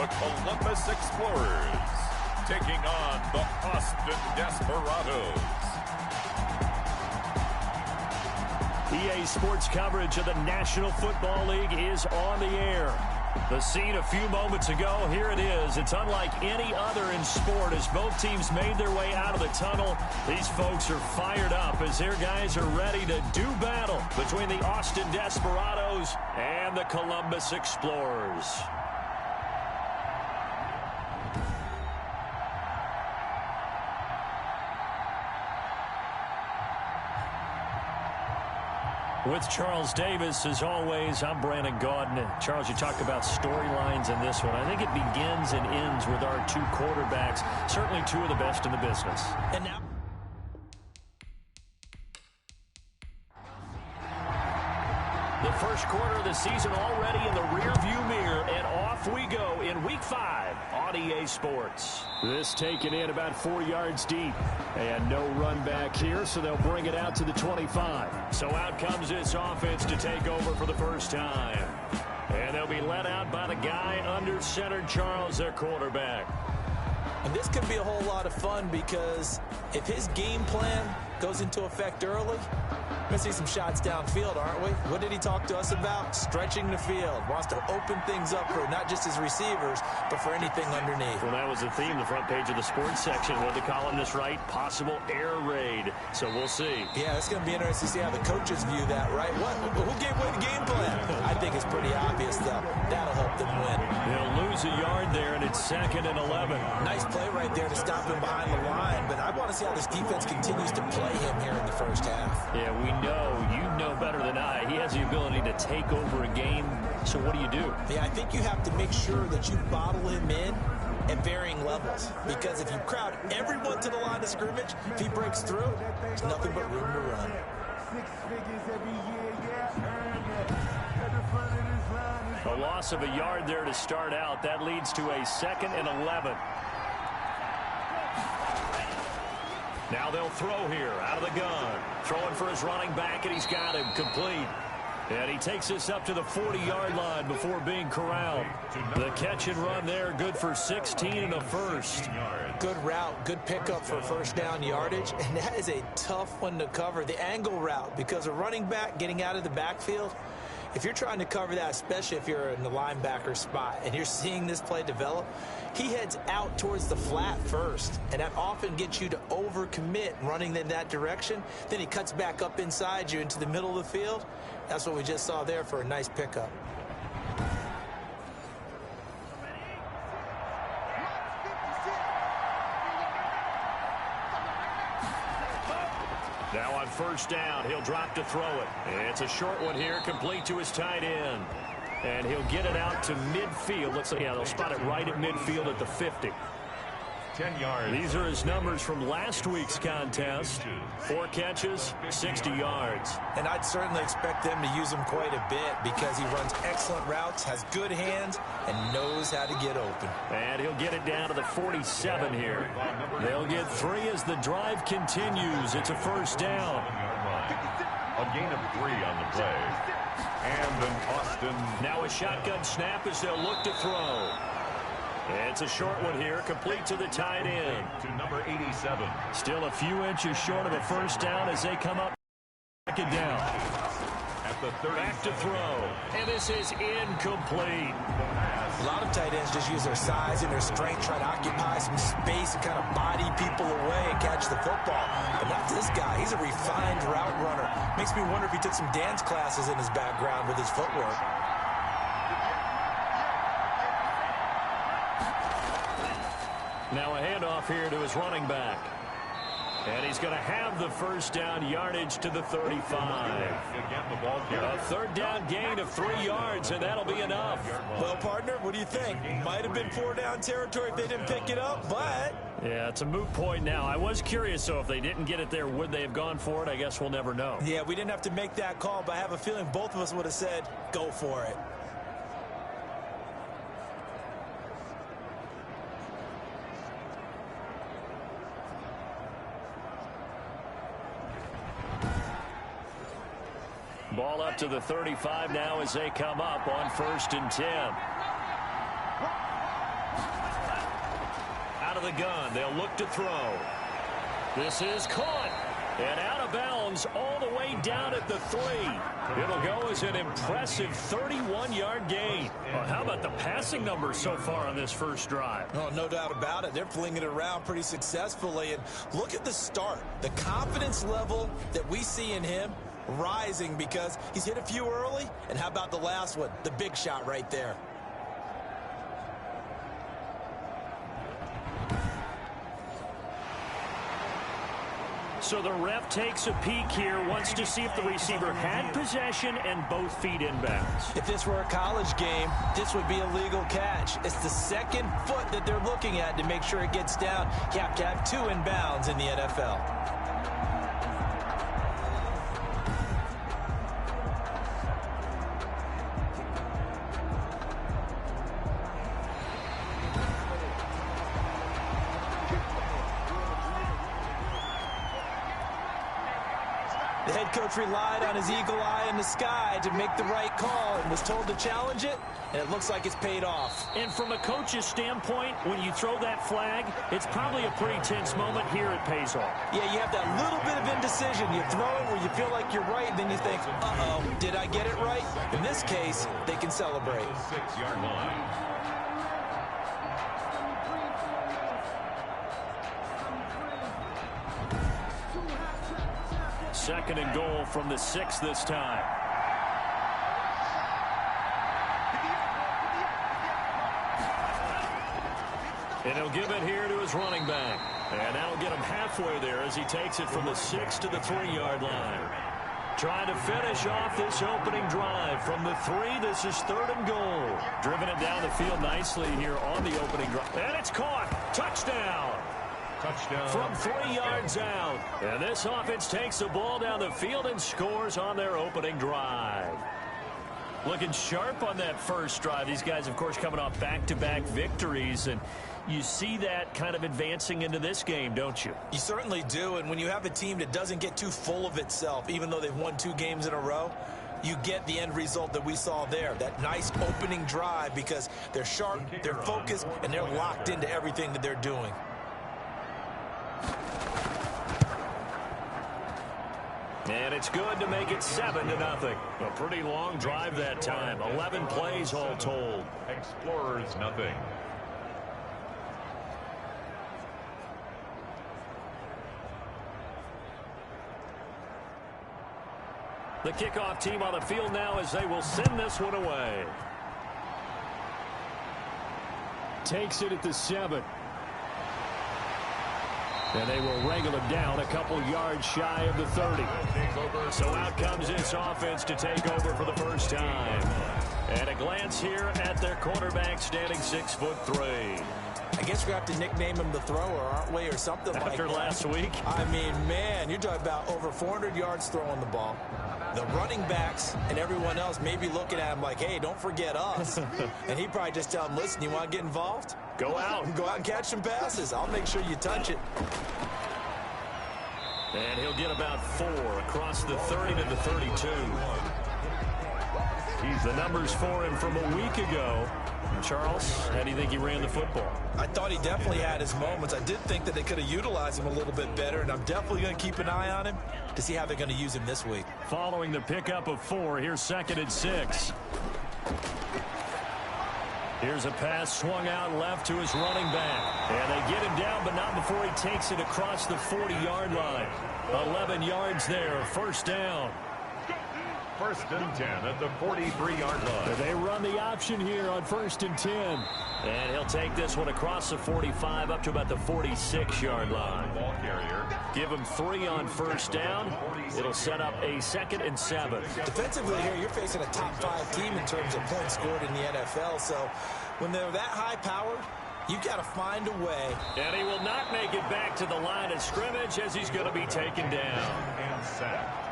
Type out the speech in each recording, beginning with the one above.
the Columbus Explorers, taking on the Austin Desperadoes. EA Sports coverage of the National Football League is on the air. The scene a few moments ago, here it is. It's unlike any other in sport as both teams made their way out of the tunnel. These folks are fired up as their guys are ready to do battle between the Austin Desperadoes and the Columbus Explorers. With Charles Davis, as always, I'm Brandon Gaudin. Charles, you talk about storylines in this one. I think it begins and ends with our two quarterbacks, certainly two of the best in the business. And now, the first quarter of the season already in the rearview mirror, and off we go in Week 5 on EA Sports. This taken in about 4 yards deep, and no run back here, so they'll bring it out to the 25. So out comes this offense to take over for the first time. And they'll be let out by the guy under center, Charles, their quarterback. and this could be a whole lot of fun because if his game plan goes into effect early, we're going to see some shots downfield, aren't we? What did he talk to us about? Stretching the field. Wants to open things up for not just his receivers, but for anything underneath. Well, that was the theme, the front page of the sports section. What the columnists write? Possible air raid. So we'll see. Yeah, it's going to be interesting to see how the coaches view that, right? Who gave away the game plan? I think it's pretty obvious, though. That'll help them win. They'll lose a yard there, and it's 2nd and 11. Nice play right there to stop him behind the line, but I want to see how this defense continues to play him here in the first half. Yeah, we know. You know better than I. He has the ability to take over a game. So what do you do? Yeah, I think you have to make sure that you bottle him in at varying levels. Because if you crowd everyone to the line of scrimmage, if he breaks through, there's nothing but room to run. A loss of a yard there to start out. That leads to a 2nd and 11. Now they'll throw here out of the gun. Throwing for his running back, and he's got him complete. And he takes this up to the 40-yard line before being corralled. The catch and run there, good for 16 in the first. Good route, good pickup for first down yardage, and that is a tough one to cover, the angle route, because a running back getting out of the backfield, if you're trying to cover that, especially if you're in the linebacker spot and you're seeing this play develop, he heads out towards the flat first, and that often gets you to overcommit running in that direction. Then he cuts back up inside you into the middle of the field. That's what we just saw there for a nice pickup. Now on first down, he'll drop to throw it. It's a short one here, complete to his tight end. And he'll get it out to midfield. Looks like, yeah, they'll spot it right at midfield at the 50. 10 yards. These are his numbers from last week's contest. 4 catches, 60 yards. And I'd certainly expect them to use him quite a bit because he runs excellent routes, has good hands, and knows how to get open. And he'll get it down to the 47 here. They'll get 3 as the drive continues. It's a first down. A gain of 3 on the play. And an Austin. Now a shotgun snap as they'll look to throw. It's a short one here, complete to the tight end. To number 87. Still a few inches short of a first down as they come up. Second down. At the 30. Back to throw. And this is incomplete. A lot of tight ends just use their size and their strength, try to occupy some space and kind of body people away and catch the football. But not this guy. He's a refined route runner. Makes me wonder if he took some dance classes in his background with his footwork. Now a handoff here to his running back. And he's going to have the first down yardage to the 35. A third down gain of 3 yards, and that'll be enough. Well, partner, what do you think? Might have been 4 down territory if they didn't pick it up, but... Yeah, it's a moot point now. I was curious, so if they didn't get it there, would they have gone for it? I guess we'll never know. Yeah, we didn't have to make that call, but I have a feeling both of us would have said, go for it. Ball up to the 35 now as they come up on 1st and 10. Out of the gun. They'll look to throw. This is caught. And out of bounds all the way down at the 3. It'll go as an impressive 31-yard gain. Well, how about the passing numbers so far on this first drive? Oh, no doubt about it. They're flinging it around pretty successfully. And look at the start. The confidence level that we see in him rising because he's hit a few early. And how about the last one? The big shot right there. So the ref takes a peek here, wants to see if the receiver had possession and both feet inbounds. If this were a college game, this would be a legal catch. It's the second foot that they're looking at to make sure it gets down. You have to have 2 inbounds in the NFL. The head coach relied on his eagle eye in the sky to make the right call and was told to challenge it, and it looks like it's paid off. And from a coach's standpoint, when you throw that flag, it's probably a pretty tense moment. Here it pays off. Yeah, you have that little bit of indecision. You throw it where you feel like you're right, and then you think, uh-oh, did I get it right? In this case, they can celebrate. 6-yard line. Second and goal from the 6 this time. And he'll give it here to his running back. And that'll get him halfway there as he takes it from the 6 to the 3-yard line. Trying to finish off this opening drive. From the 3, this is 3rd and goal. Driven it down the field nicely here on the opening drive. And it's caught. Touchdown. Touchdown. From 3 yards out. And this offense takes the ball down the field and scores on their opening drive. Looking sharp on that first drive. These guys, of course, coming off back-to-back victories. And you see that kind of advancing into this game, don't you? You certainly do. And when you have a team that doesn't get too full of itself, even though they've won 2 games in a row, you get the end result that we saw there. That nice opening drive because they're sharp, they're focused, and they're locked into everything that they're doing. And it's good to make it 7-0. A pretty long drive that time. 11 plays all told. Explorers nothing. The kickoff team on the field now as they will send this one away. Takes it at the 7. And they will wrangle him down a couple yards shy of the 30. So out comes this offense to take over for the first time. And a glance here at their quarterback standing 6'3". I guess we have to nickname him the thrower, aren't we, or something like that. After last week? I mean, man, you're talking about over 400 yards throwing the ball. The running backs and everyone else may be looking at him like, hey, don't forget us. And he probably just tell him, listen, you want to get involved? Go out. Go out and catch some passes. I'll make sure you touch it. And he'll get about 4 across the 30 to the 32. The numbers for him from a week ago. Charles, how do you think he ran the football? I thought he definitely had his moments. I did think that they could have utilized him a little bit better, and I'm definitely going to keep an eye on him to see how they're going to use him this week. Following the pickup of 4, here's 2nd and 6. Here's a pass swung out left to his running back. And they get him down, but not before he takes it across the 40-yard line. 11 yards there, first down. 1st and 10 at the 43-yard line. They run the option here on 1st and 10. And he'll take this one across the 45 up to about the 46-yard line. Ball carrier. Give him 3 on first down. It'll set up a 2nd and 7. Defensively here, you're facing a top 5 team in terms of points scored in the NFL. So when they're that high-powered, you've got to find a way. And he will not make it back to the line of scrimmage as he's going to be taken down. And sacked.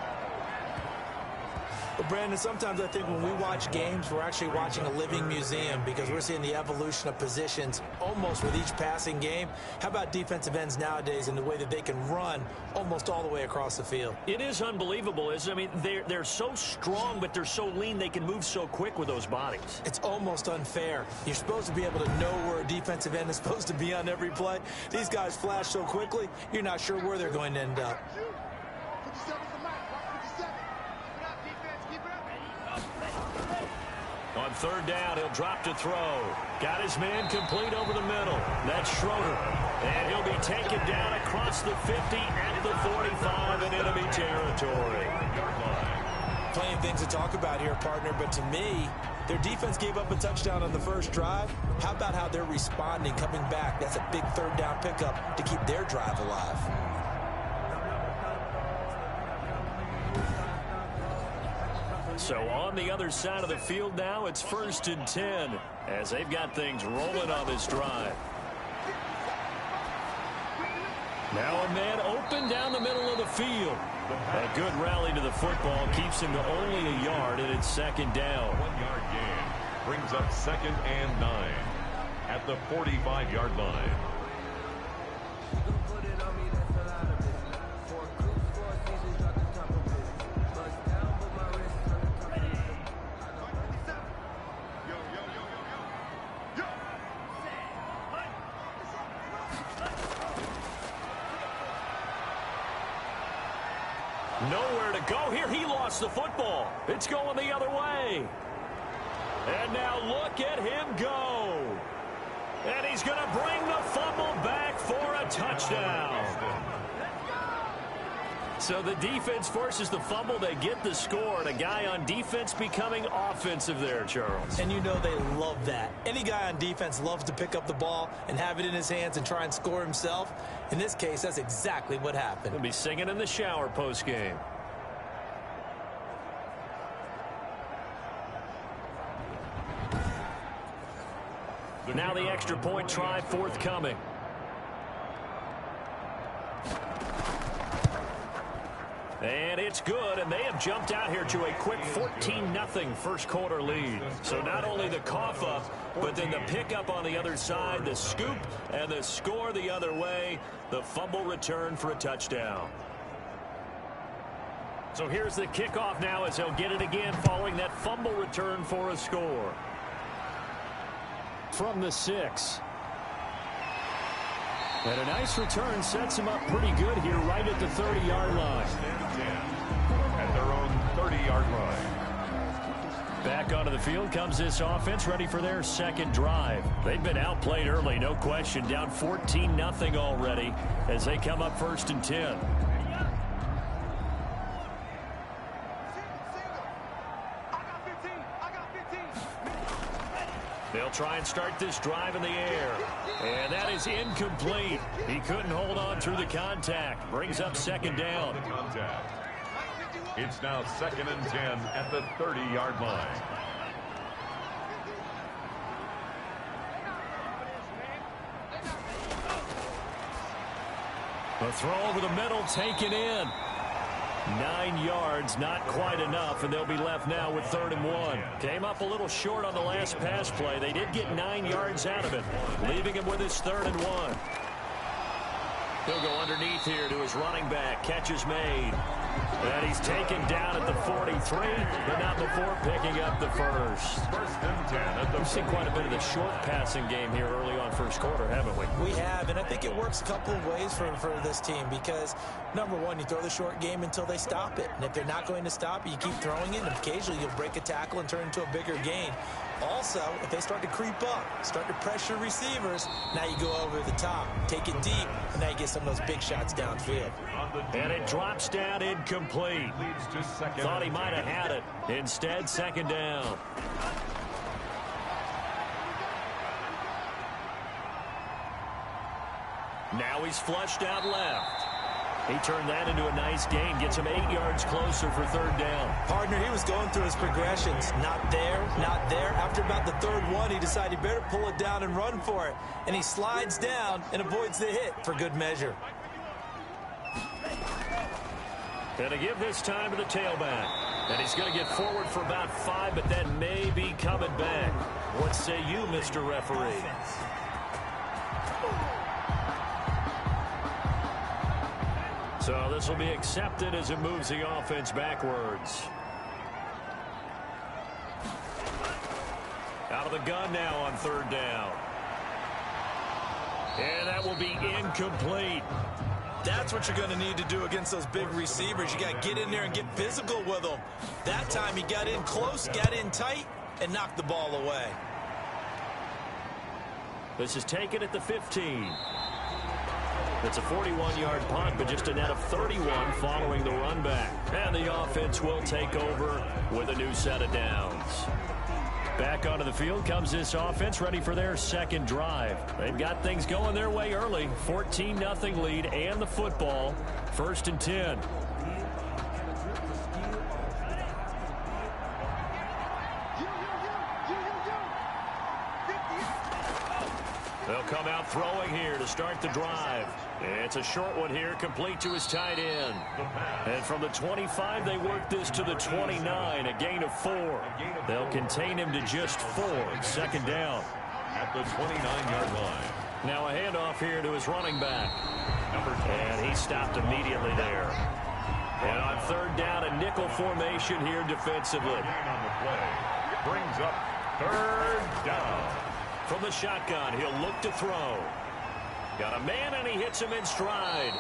Well, Brandon, sometimes I think when we watch games, we're actually watching a living museum because we're seeing the evolution of positions almost with each passing game. How about defensive ends nowadays and the way that they can run almost all the way across the field? It is unbelievable, isn't it? I mean, they're so strong, but they're so lean they can move so quick with those bodies. It's almost unfair. You're supposed to be able to know where a defensive end is supposed to be on every play. These guys flash so quickly, you're not sure where they're going to end up. On third down, he'll drop to throw. Got his man complete over the middle. That's Schroeder. And he'll be taken down across the 50 at the 45 in enemy territory. Plenty of things to talk about here, partner, but to me, their defense gave up a touchdown on the first drive. How about how they're responding, coming back? That's a big third down pickup to keep their drive alive. So on the other side of the field now, it's 1st and 10 as they've got things rolling on this drive. Now a man open down the middle of the field. A good rally to the football keeps him to only a yard, and it's 2nd down. 1-yard gain brings up 2nd and 9 at the 45-yard line. Nowhere to go here. He lost the football. It's going the other way. And now look at him go. And he's going to bring the fumble back for a touchdown. So the defense forces the fumble. They get the score. And a guy on defense becoming offensive there, Charles. And you know they love that. Any guy on defense loves to pick up the ball and have it in his hands and try and score himself. In this case, that's exactly what happened. He'll be singing in the shower post-game. Now the extra point try forthcoming. And it's good, and they have jumped out here to a quick 14-0 first-quarter lead. So not only the cough up, but then the pickup on the other side, the scoop, and the score the other way, the fumble return for a touchdown. So here's the kickoff now as he'll get it again following that fumble return for a score. From the 6. And a nice return sets him up pretty good here right at the 30-yard line. At their own 30-yard line. Back onto the field comes this offense, ready for their second drive. They've been outplayed early, no question. Down 14-0 already as they come up 1st and 10. They'll try and start this drive in the air. And that is incomplete. He couldn't hold on through the contact. Brings up 2nd down. It's now 2nd and 10 at the 30-yard line. The throw over the middle taken in. 9 yards, not quite enough, and they'll be left now with 3rd and 1. Came up a little short on the last pass play. They did get 9 yards out of it, leaving him with his 3rd and 1. He'll go underneath here to his running back. Catch is made. And he's taken down at the 43, but not before picking up the first. 1st and 10. We've seen quite a bit of the short passing game here early on first quarter, haven't we? We have, and I think it works a couple of ways for this team because, number one, you throw the short game until they stop it. And if they're not going to stop it, you keep throwing it, and occasionally you'll break a tackle and turn into a bigger gain. Also, if they start to creep up, start to pressure receivers, now you go over the top, take it deep, and now you get some of those big shots downfield. And it drops down incomplete. Thought he might have had it. Instead, 2nd down. Now he's flushed out left. He turned that into a nice gain. Gets him 8 yards closer for 3rd down. Partner, he was going through his progressions. Not there, not there. After about the 3rd one, he decided he better pull it down and run for it. And he slides down and avoids the hit for good measure. Going to give this time to the tailback. And he's going to get forward for about 5, but that may be coming back. What say you, Mr. Referee? So this will be accepted as it moves the offense backwards. Out of the gun now on 3rd down. And that will be incomplete. That's what you're going to need to do against those big receivers. You got to get in there and get physical with them. That time he got in close, got in tight, and knocked the ball away. This is taken at the 15. It's a 41-yard punt, but just a net of 31 following the run back. And the offense will take over with a new set of downs. Back onto the field comes this offense, ready for their 2nd drive. They've got things going their way early. 14-0 lead and the football. 1st and 10. They'll come out throwing here to start the drive. It's a short one here, complete to his tight end. And from the 25, they work this to the 29, a gain of 4. They'll contain him to just 4. 2nd down. At the 29-yard line. Now a handoff here to his running back. And he stopped immediately there. And on 3rd down, a nickel formation here defensively. On the play. Brings up 3rd down. From the shotgun, he'll look to throw. Got a man, and he hits him in stride.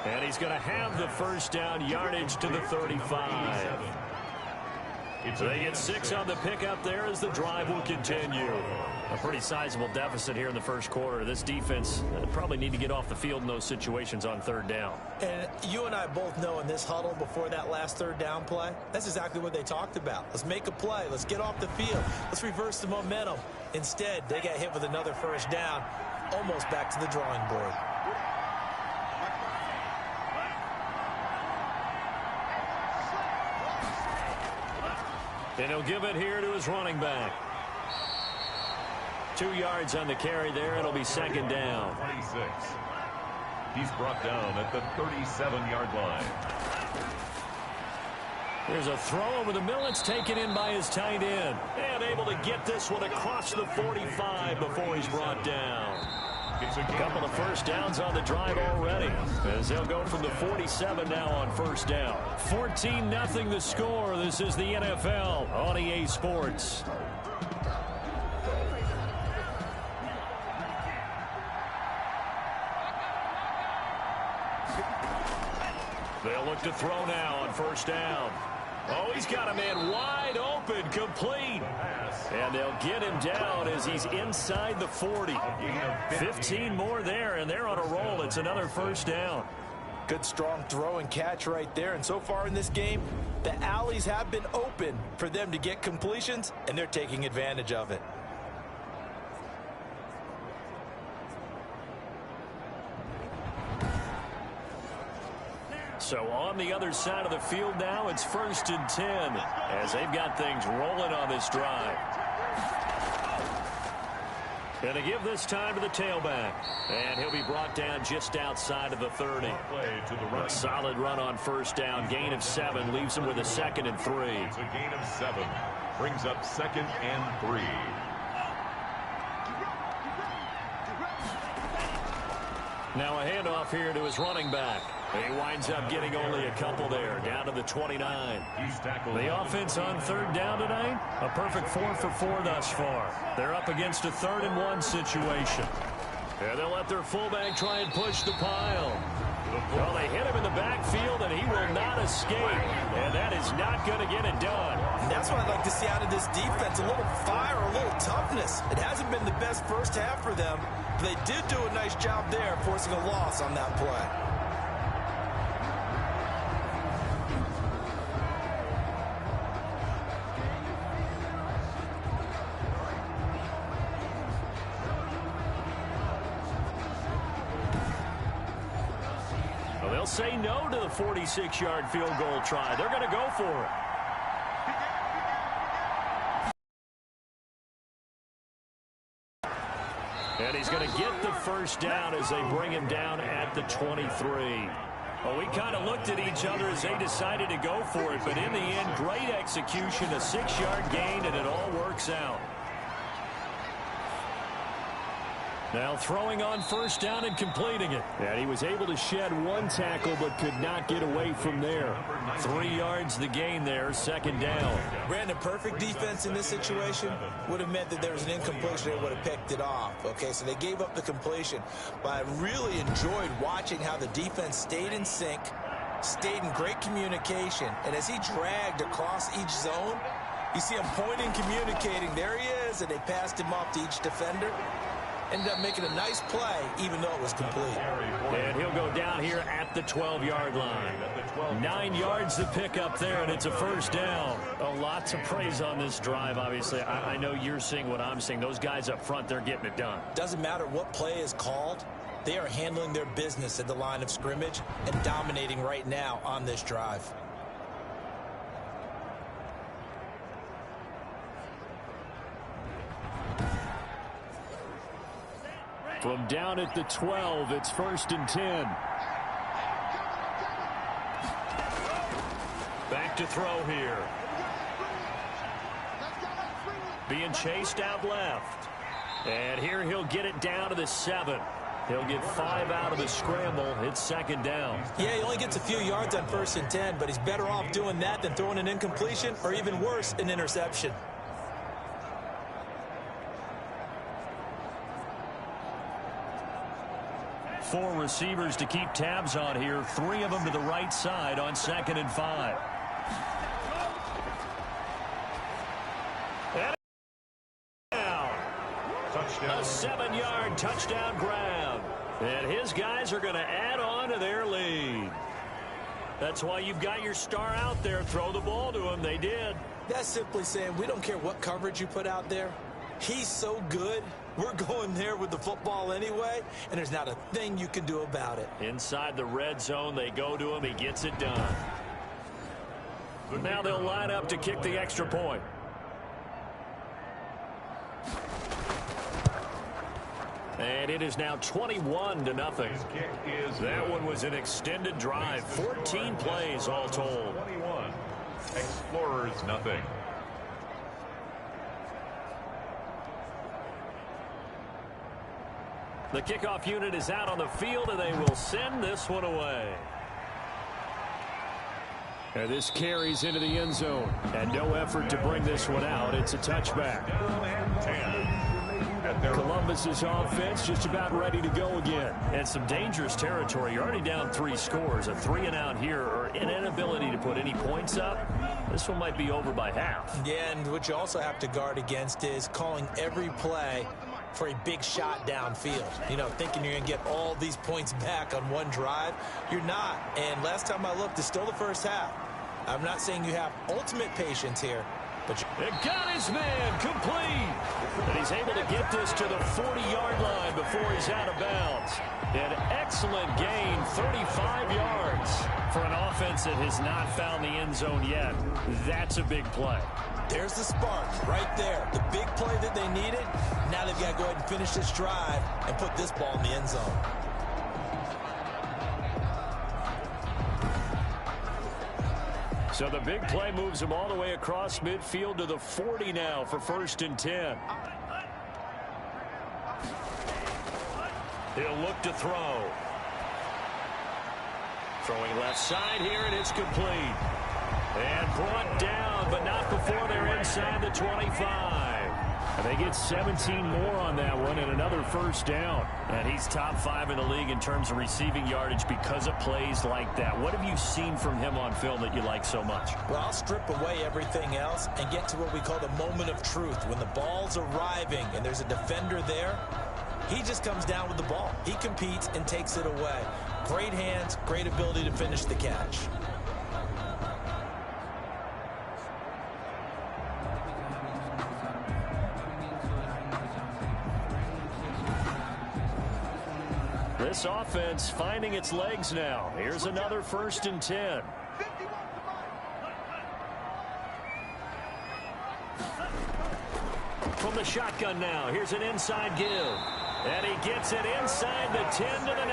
And he's going to have the 1st down, yardage to the 35. They get 6 on the pickup there as the drive will continue. A pretty sizable deficit here in the 1st quarter. This defense probably need to get off the field in those situations on 3rd down. And you and I both know in this huddle before that last 3rd down play, that's exactly what they talked about. Let's make a play. Let's get off the field. Let's reverse the momentum. Instead, they got hit with another 1st down, almost back to the drawing board. And he'll give it here to his running back. 2 yards on the carry there. It'll be 2nd down. 26. He's brought down at the 37-yard line. There's a throw over the middle. It's taken in by his tight end. And able to get this one across the 45 before he's brought down. A couple of 1st downs on the drive already, as they'll go from the 47 now on 1st down. 14-0 the score. This is the NFL on EA Sports. They'll look to throw now on 1st down. Oh, he's got a man wide open, complete. And they'll get him down as he's inside the 40. 15 more there, and they're on a roll. It's another 1st down. Good, strong throw and catch right there. And so far in this game, the alleys have been open for them to get completions, and they're taking advantage of it. So on the other side of the field now, it's 1st and 10 as they've got things rolling on this drive. And to give this time to the tailback. And he'll be brought down just outside of the 30. A solid run on 1st down. Gain of 7 leaves him with a 2nd and 3. It's a gain of 7. Brings up 2nd and 3. Now a handoff here to his running back. He winds up getting only a couple there, down to the 29. The offense on 3rd down tonight, a perfect 4 for 4 thus far. They're up against a 3rd and 1 situation. And they'll let their fullback try and push the pile. Well, they hit him in the backfield, and he will not escape. And that is not going to get it done. And that's what I'd like to see out of this defense, a little fire, a little toughness. It hasn't been the best 1st half for them, but they did do a nice job there, forcing a loss on that play. They'll say no to the 46-yard field goal try. They're going to go for it. And he's going to get the 1st down as they bring him down at the 23. Well, we kind of looked at each other as they decided to go for it, but in the end, great execution, a 6-yard gain, and it all works out. Now throwing on first down and completing it. And he was able to shed one tackle but could not get away from there. 3 yards the gain there, second down. Brandon, perfect defense in this situation would have meant that there was an incompletion. They would have picked it off. Okay, so they gave up the completion. But I really enjoyed watching how the defense stayed in sync, stayed in great communication. And as he dragged across each zone, you see him pointing, communicating. There he is, and they passed him off to each defender. Ended up making a nice play, even though it was complete. And he'll go down here at the 12-yard line. 9 yards to pick up there, and it's a first down. Lots of praise on this drive, obviously. I know you're seeing what I'm seeing. Those guys up front, they're getting it done. Doesn't matter what play is called. They are handling their business at the line of scrimmage and dominating right now on this drive. From down at the 12, it's 1st and 10. Back to throw here. Being chased out left. And here he'll get it down to the 7. He'll get 5 out of the scramble. It's second down. Yeah, he only gets a few yards on 1st and 10, but he's better off doing that than throwing an incompletion or even worse, an interception. Four receivers to keep tabs on here. 3 of them to the right side on 2nd and 5. And a 7-yard touchdown grab. And his guys are going to add on to their lead. That's why you've got your star out there. Throw the ball to him. They did. That's simply saying we don't care what coverage you put out there. He's so good. We're going there with the football anyway, and there's not a thing you can do about it. Inside the red zone, they go to him. He gets it done. Now they'll line up to kick the extra point. And it is now 21-0. That one was an extended drive. 14 plays all told. 21. Explorers nothing. The kickoff unit is out on the field, and they will send this one away. And this carries into the end zone. And no effort to bring this one out. It's a touchback. Columbus's offense just about ready to go again. And some dangerous territory. You're already down 3 scores. A 3-and-out here, or an inability to put any points up. This one might be over by half. Yeah, and what you also have to guard against is calling every play for a big shot downfield. You know, thinking you're going to get all these points back on one drive. You're not. And last time I looked, it's still the first half. I'm not saying you have ultimate patience here, but it got his man complete. And he's able to get this to the 40-yard line before he's out of bounds. An excellent gain, 35 yards for an offense that has not found the end zone yet. That's a big play. There's the spark right there. The big play that they needed. Now they've got to go ahead and finish this drive and put this ball in the end zone. So the big play moves him all the way across midfield to the 40 now for 1st and 10. He'll look to throw. Throwing left side here, and it's complete. And brought down, but not before they're inside the 25. And they get 17 more on that one and another first down. And he's top 5 in the league in terms of receiving yardage because of plays like that. What have you seen from him on film that you like so much? Well, I'll strip away everything else and get to what we call the moment of truth. When the ball's arriving and there's a defender there, he just comes down with the ball. He competes and takes it away. Great hands, great ability to finish the catch. This offense finding its legs now. Here's another 1st and 10. From the shotgun now, here's an inside give. And he gets it inside the 10 to the 9.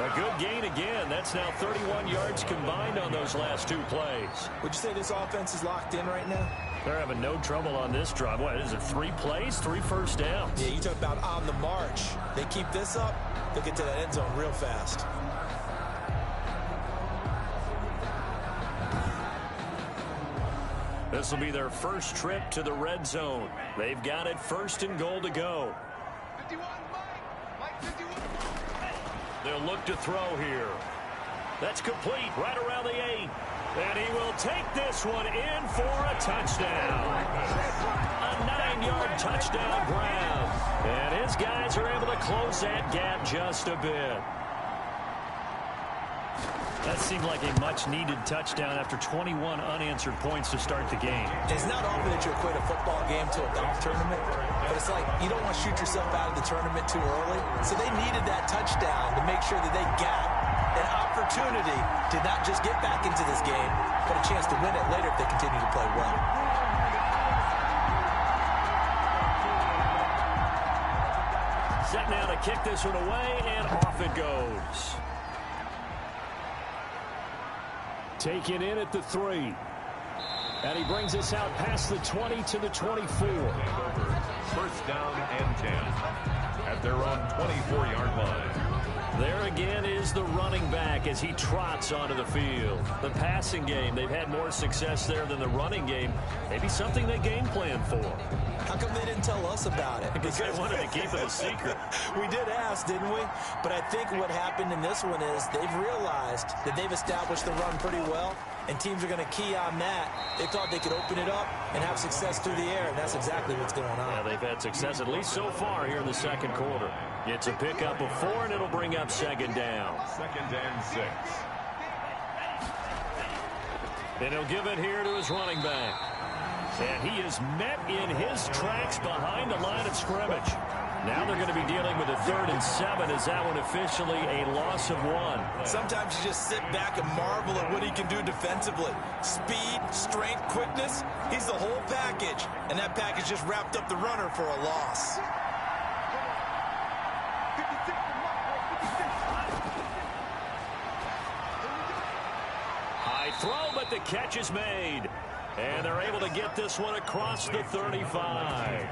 A good gain again. That's now 31 yards combined on those last two plays. Would you say this offense is locked in right now? They're having no trouble on this drive. What is it, 3 plays, 3 first downs? Yeah, you talk about on the march. They keep this up, they'll get to that end zone real fast. This will be their first trip to the red zone. They've got it 1st and goal to go. They'll look to throw here. That's complete right around the 8. And he will take this one in for a touchdown. A 9-yard touchdown grab. And his guys are able to close that gap just a bit. That seemed like a much-needed touchdown after 21 unanswered points to start the game. It's not often that you equate a football game to a golf tournament, but it's like you don't want to shoot yourself out of the tournament too early. So they needed that touchdown to make sure that they got an opportunity to not just get back into this game, but a chance to win it later if they continue to play well. Set now to kick this one away, and off it goes. Taken in at the 3. And he brings us out past the 20 to the 24. First down and 10 at their own 24-yard line. There again is the running back as he trots onto the field. The passing game, they've had more success there than the running game. Maybe something they game plan for. How come they didn't tell us about it? Because they wanted to keep it a secret. We did ask, didn't we? But I think what happened in this one is they've realized that they've established the run pretty well, and teams are going to key on that. They thought they could open it up and have success through the air, and that's exactly what's going on. Yeah, they've had success at least so far here in the second quarter. It's a pickup of 4, and it'll bring up 2nd down. 2nd and 6. And he'll give it here to his running back. And he is met in his tracks behind the line of scrimmage. Now they're going to be dealing with a 3rd and 7. Is that one officially a loss of 1? Sometimes you just sit back and marvel at what he can do defensively. Speed, strength, quickness. He's the whole package. And that package just wrapped up the runner for a loss. High throw, but the catch is made. And they're able to get this one across the 35.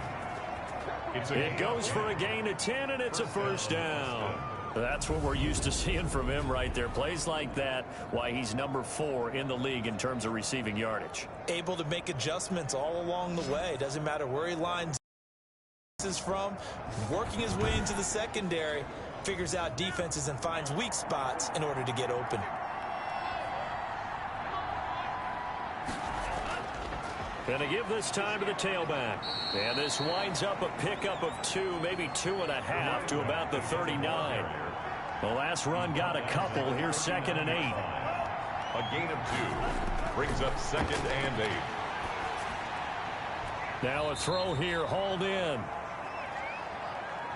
It goes for a gain of 10, and it's a first down. That's what we're used to seeing from him right there. Plays like that, why he's number 4 in the league in terms of receiving yardage. Able to make adjustments all along the way. Doesn't matter where he lines is from. Working his way into the secondary, figures out defenses and finds weak spots in order to get open. Going to give this time to the tailback. And this winds up a pickup of 2, maybe 2.5 to about the 39. The last run got a couple. Here's 2nd and 8. A gain of 2 brings up 2nd and 8. Now a throw here, hauled in.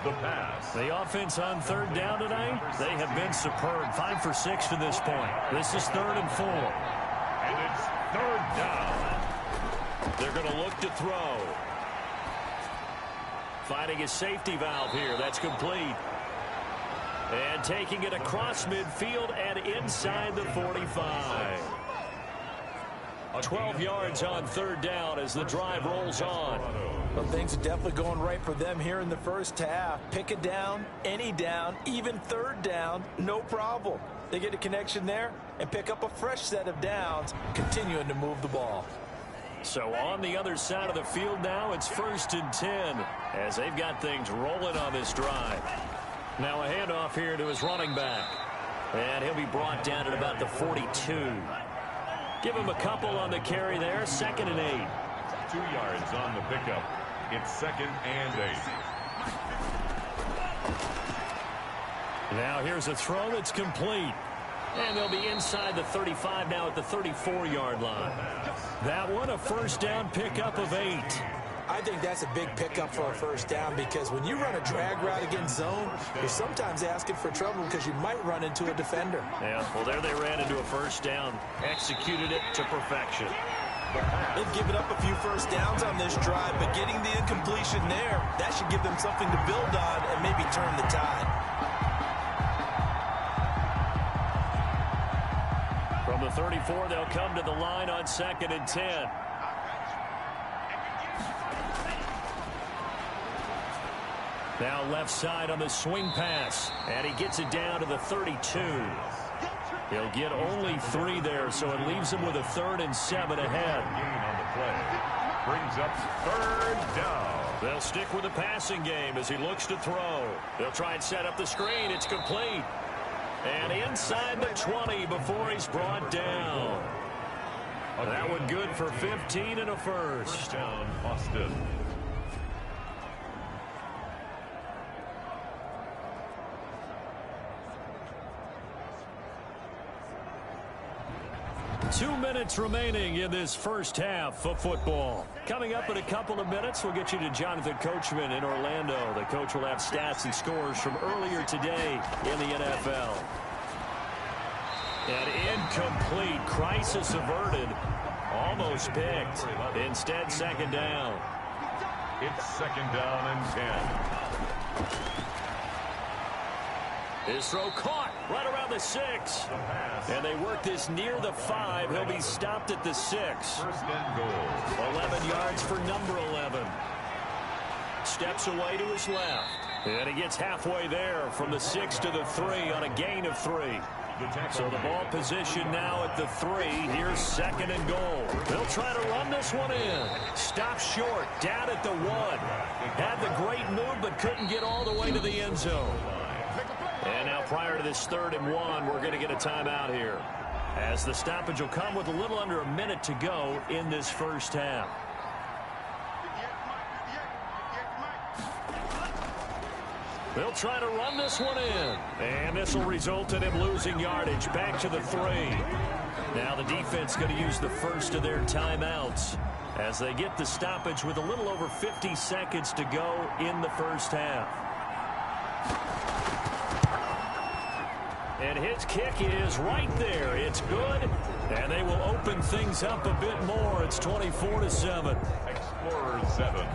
The pass. The offense on 3rd down tonight, they have been superb. 5 for 6 to this point. This is 3rd and 4. And it's 3rd down. They're going to look to throw. Finding a safety valve here. That's complete. And taking it across midfield and inside the 45. 12 yards on 3rd down as the drive rolls on. Well, things are definitely going right for them here in the first half. Pick a down, any down, even 3rd down, no problem. They get a connection there and pick up a fresh set of downs, continuing to move the ball. So on the other side of the field now, it's 1st and 10 as they've got things rolling on this drive. Now a handoff here to his running back. And he'll be brought down at about the 42. Give him a couple on the carry there. 2nd and 8. 2 yards on the pickup. It's 2nd and 8. Now here's a throw that's complete. And they'll be inside the 35 now at the 34-yard line. That one a first down pickup of 8. I think that's a big pickup for a first down because when you run a drag route against zone, you're sometimes asking for trouble because you might run into a defender. Yeah, well, there they ran into a first down. Executed it to perfection. They've given up a few first downs on this drive, but getting the incompletion there, that should give them something to build on and maybe turn the tide. 34, they'll come to the line on 2nd and 10. Now left side on the swing pass, and he gets it down to the 32. He'll get only 3 there, so it leaves him with a 3rd and 7 ahead. Gain on the play. Brings up 3rd down. They'll stick with the passing game as he looks to throw. They'll try and set up the screen. It's complete. And inside the 20 before he's brought down. That one good for 15 and a first. First down, Austin. Two minutes remaining in this first half of football. Coming up in a couple of minutes, we'll get you to Jonathan Coachman in Orlando. The coach will have stats and scores from earlier today in the NFL. An incomplete, crisis averted, almost picked. Instead, 2nd down. It's 2nd down and 10. His throw caught right around the 6. And they work this near the 5. He'll be stopped at the 6. First and goal. 11 yards for number 11. Steps away to his left. And he gets halfway there from the 6 to the 3 on a gain of 3. So the ball position now at the 3. Here's 2nd and goal. They'll try to run this one in. Stop short, down at the 1. Had the great move, but couldn't get all the way to the end zone. And now prior to this 3rd and 1, we're going to get a timeout here, as the stoppage will come with a little under a minute to go in this first half. They'll try to run this one in. And this will result in him losing yardage back to the 3. Now the defense going to use the first of their timeouts as they get the stoppage with a little over 50 seconds to go in the first half. And his kick is right there. It's good. And they will open things up a bit more. It's 24-7. Explorers 7.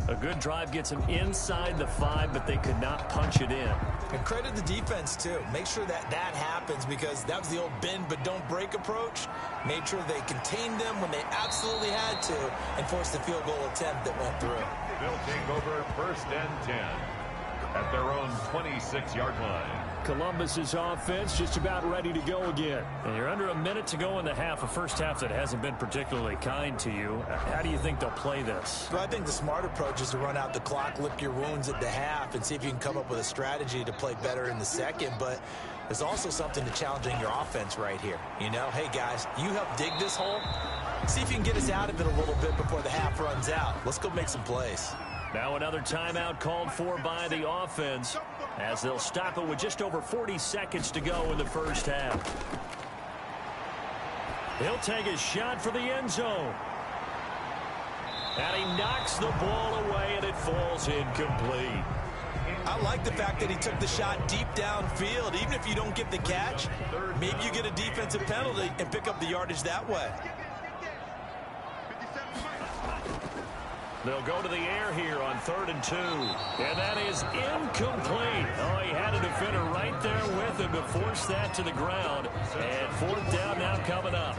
A good drive gets them inside the 5, but they could not punch it in. And credit the defense, too. Make sure that happens, because that was the old bend but don't break approach. Made sure they contained them when they absolutely had to and forced the field goal attempt that went through. They'll take over 1st and 10 at their own 26-yard line. Columbus's offense just about ready to go again. And you're under a minute to go in the half, a first half that hasn't been particularly kind to you. How do you think they'll play this? Well, I think the smart approach is to run out the clock, lick your wounds at the half, and see if you can come up with a strategy to play better in the second. But there's also something to challenging your offense right here. You know, hey, guys, you help dig this hole. See if you can get us out of it a little bit before the half runs out. Let's go make some plays. Now another timeout called for by the offense, as they'll stop it with just over 40 seconds to go in the first half. He'll take a shot for the end zone. And he knocks the ball away, and it falls incomplete. I like the fact that he took the shot deep downfield. Even if you don't get the catch, maybe you get a defensive penalty and pick up the yardage that way. They'll go to the air here on 3rd and 2. And that is incomplete. Oh, he had a defender right there with him to force that to the ground. And 4th down now coming up.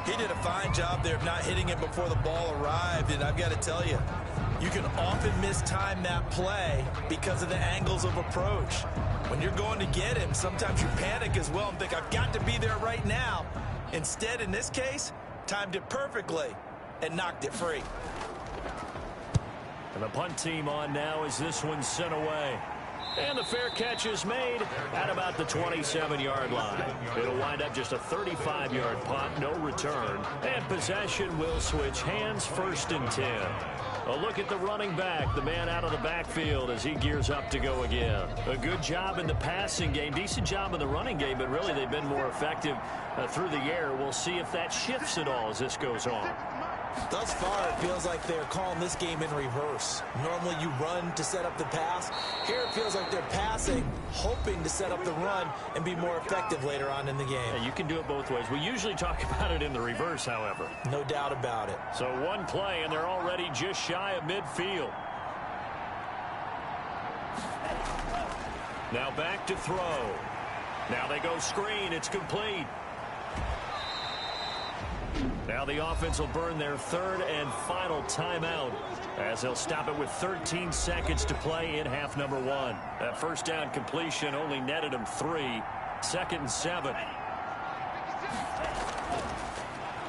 He did a fine job there of not hitting it before the ball arrived. And I've got to tell you, you can often mistime that play because of the angles of approach. When you're going to get him, sometimes you panic as well and think, I've got to be there right now. Instead, in this case, timed it perfectly and knocked it free. And the punt team on now as this one's sent away. And the fair catch is made at about the 27-yard line. It'll wind up just a 35-yard punt, no return. And possession will switch hands, 1st and 10. A look at the running back, the man out of the backfield as he gears up to go again. A good job in the passing game, decent job in the running game, but really they've been more effective through the air. We'll see if that shifts at all as this goes on. Thus far, it feels like they're calling this game in reverse. Normally, you run to set up the pass. Here, it feels like they're passing, hoping to set up the run and be more effective later on in the game. Yeah, you can do it both ways. We usually talk about it in the reverse, however. No doubt about it. So one play, and they're already just shy of midfield. Now back to throw. Now they go screen. It's complete. Now the offense will burn their third and final timeout as they'll stop it with 13 seconds to play in half number one. That first down completion only netted him 3. 2nd and 7.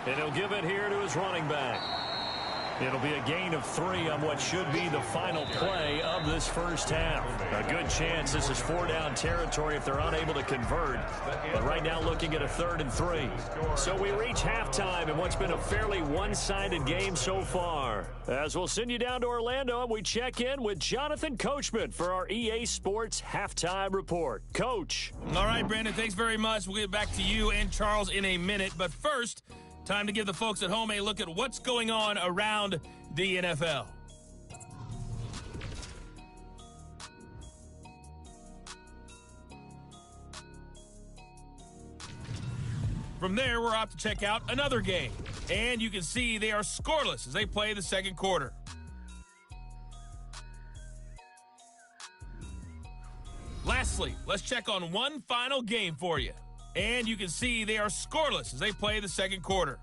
And he'll give it here to his running back. It'll be a gain of 3 on what should be the final play of this first half. A good chance this is 4-down territory if they're unable to convert. But right now looking at a 3rd and 3. So we reach halftime in what's been a fairly one-sided game so far. As we'll send you down to Orlando and we check in with Jonathan Coachman for our EA Sports Halftime Report. Coach. All right, Brandon, thanks very much. We'll get back to you and Charles in a minute. But first, time to give the folks at home a look at what's going on around the NFL. From there, we're off to check out another game. And you can see they are scoreless as they play the second quarter. Lastly, let's check on one final game for you. And you can see they are scoreless as they play the second quarter.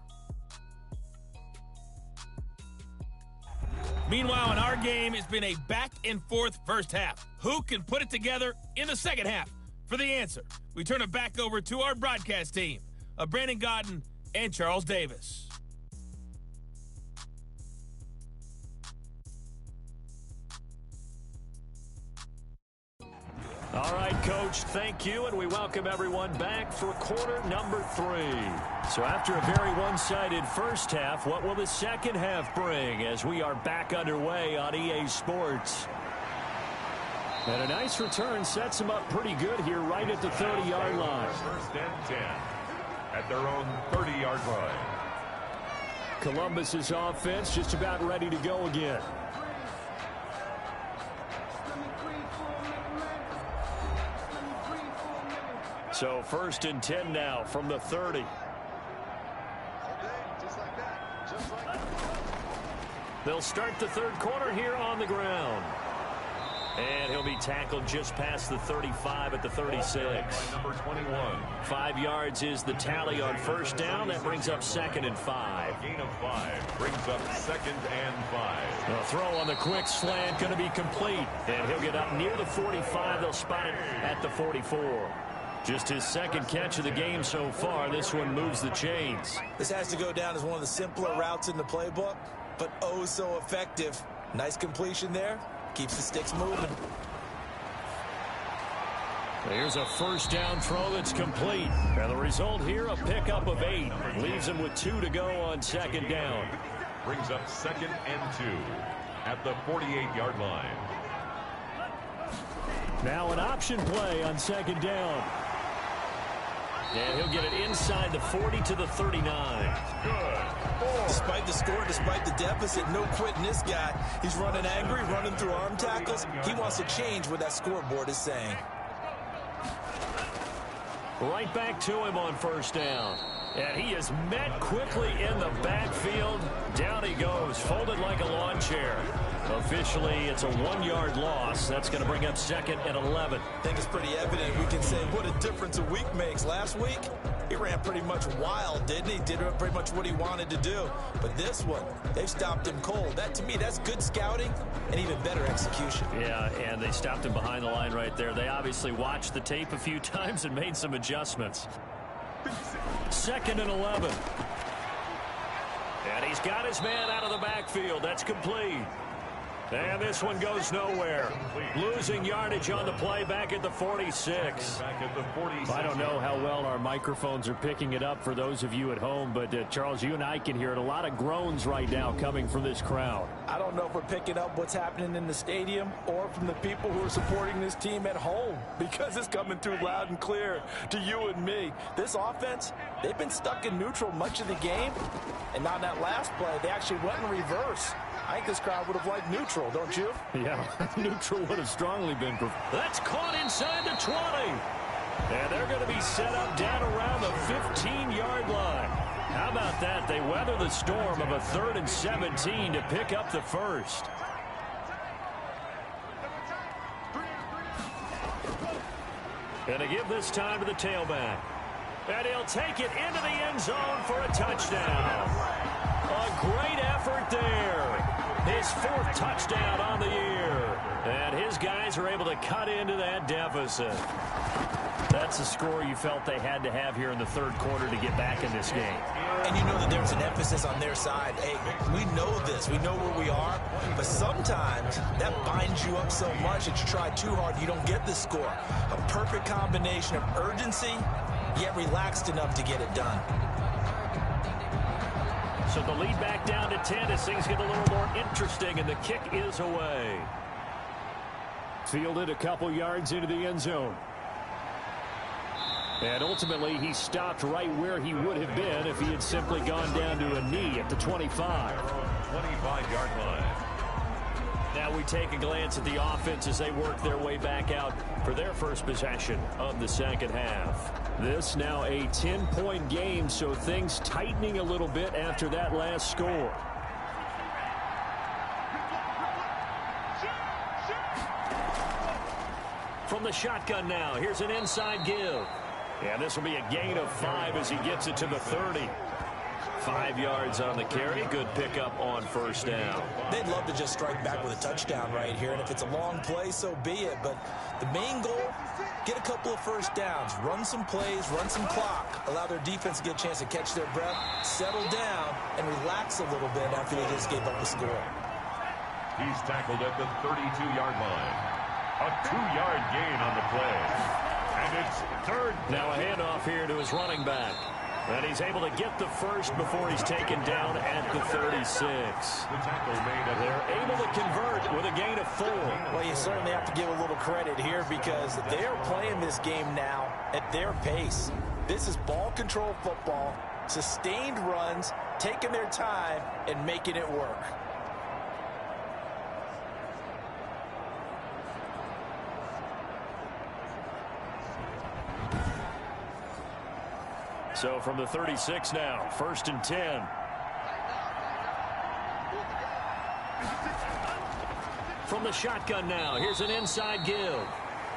Meanwhile, in our game, it's been a back-and-forth first half. Who can put it together in the second half? For the answer, we turn it back over to our broadcast team of Brandon Godden and Charles Davis. All right, Coach, thank you, and we welcome everyone back for quarter number 3. So after a very one-sided first half, what will the second half bring as we are back underway on EA Sports? And a nice return sets them up pretty good here right at the 30-yard line. 1st and 10 at their own 30-yard line. Columbus's offense just about ready to go again. So 1st and 10 now from the 30. They'll start the third quarter here on the ground. And he'll be tackled just past the 35 at the 36. Number 21. 5 yards is the tally on first down. That brings up 2nd and 5. Gain of 5 brings up 2nd and 5. The throw on the quick slant going to be complete. And he'll get up near the 45. They'll spot it at the 44. Just his second catch of the game so far. This one moves the chains. This has to go down as one of the simpler routes in the playbook, but oh so effective. Nice completion there. Keeps the sticks moving. Here's a first down throw that's complete. And the result here, a pickup of 8. Leaves him with 2 to go on second down. Brings up 2nd and 2 at the 48-yard line. Now an option play on second down. And he'll get it inside the 40 to the 39. Good. Despite the score, despite the deficit, no quitting this guy. He's running angry, running through arm tackles. He wants to change what that scoreboard is saying. Right back to him on first down. And he is met quickly in the backfield. Down he goes, folded like a lawn chair. Officially, it's a 1-yard loss. That's going to bring up 2nd and 11. I think it's pretty evident. We can say what a difference a week makes. Last week, he ran pretty much wild, didn't he? Did pretty much what he wanted to do. But this one, they've stopped him cold. That, to me, that's good scouting and even better execution. Yeah, and they stopped him behind the line right there. They obviously watched the tape a few times and made some adjustments. 2nd and 11. And he's got his man out of the backfield. That's complete. And this one goes nowhere. Losing yardage on the play back at the 46. I don't know how well our microphones are picking it up for those of you at home, but Charles, you and I can hear it. A lot of groans right now coming from this crowd. I don't know if we're picking up what's happening in the stadium or from the people who are supporting this team at home, because it's coming through loud and clear to you and me. This offense, they've been stuck in neutral much of the game, and on that last play, they actually went in reverse. I think this crowd would have liked neutral, don't you? Yeah, neutral would have strongly been. That's caught inside the 20. And they're going to be set up down around the 15-yard line. How about that? They weather the storm of a 3rd and 17 to pick up the first. And to give this time to the tailback. And he'll take it into the end zone for a touchdown. A great effort there. His 4th touchdown on the year. And his guys are able to cut into that deficit. That's a score you felt they had to have here in the 3rd quarter to get back in this game. And you know that there was an emphasis on their side. Hey, we know this. We know where we are. But sometimes that binds you up so much that you try too hard, you don't get the score. A perfect combination of urgency, yet relaxed enough to get it done. So the lead back down to 10 as things get a little more interesting, and the kick is away. Fielded a couple yards into the end zone. And ultimately, he stopped right where he would have been if he had simply gone down to a knee at the 25. 25-yard line. Now we take a glance at the offense as they work their way back out for their first possession of the second half. This now a 10-point game, so things tightening a little bit after that last score. From the shotgun now, here's an inside give. And this will be a gain of 5 as he gets it to the 30. 5 yards on the carry. Good pickup on first down. They'd love to just strike back with a touchdown right here. And if it's a long play, so be it. But the main goal, get a couple of first downs. Run some plays, run some clock. Allow their defense to get a chance to catch their breath, settle down, and relax a little bit after they just gave up a score. He's tackled at the 32-yard line. A 2-yard gain on the play. And it's 3rd. Now a handoff here to his running back. And he's able to get the first before he's taken down at the 36. The tackle made. They're able to convert with a gain of 4. Well, you certainly have to give a little credit here because they're playing this game now at their pace. This is ball control football, sustained runs, taking their time, and making it work. So from the 36 now, 1st and 10. From the shotgun now, here's an inside give.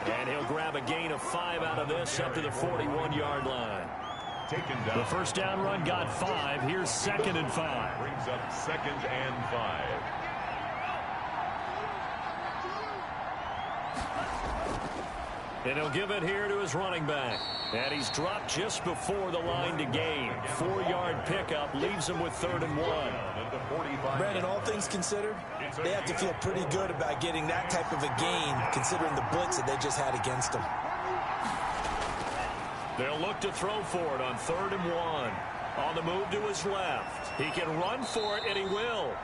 And he'll grab a gain of 5 out of this up to the 41-yard line. Taken down. The first down run got 5. Here's 2nd and 5. Brings up 2nd and 5. And he'll give it here to his running back. And he's dropped just before the line to gain. 4-yard pickup leaves him with 3rd and 1. Brandon, all things considered, they have to feel pretty good about getting that type of a gain considering the blitz that they just had against them. They'll look to throw for it on 3rd and 1. On the move to his left. He can run for it, and he will.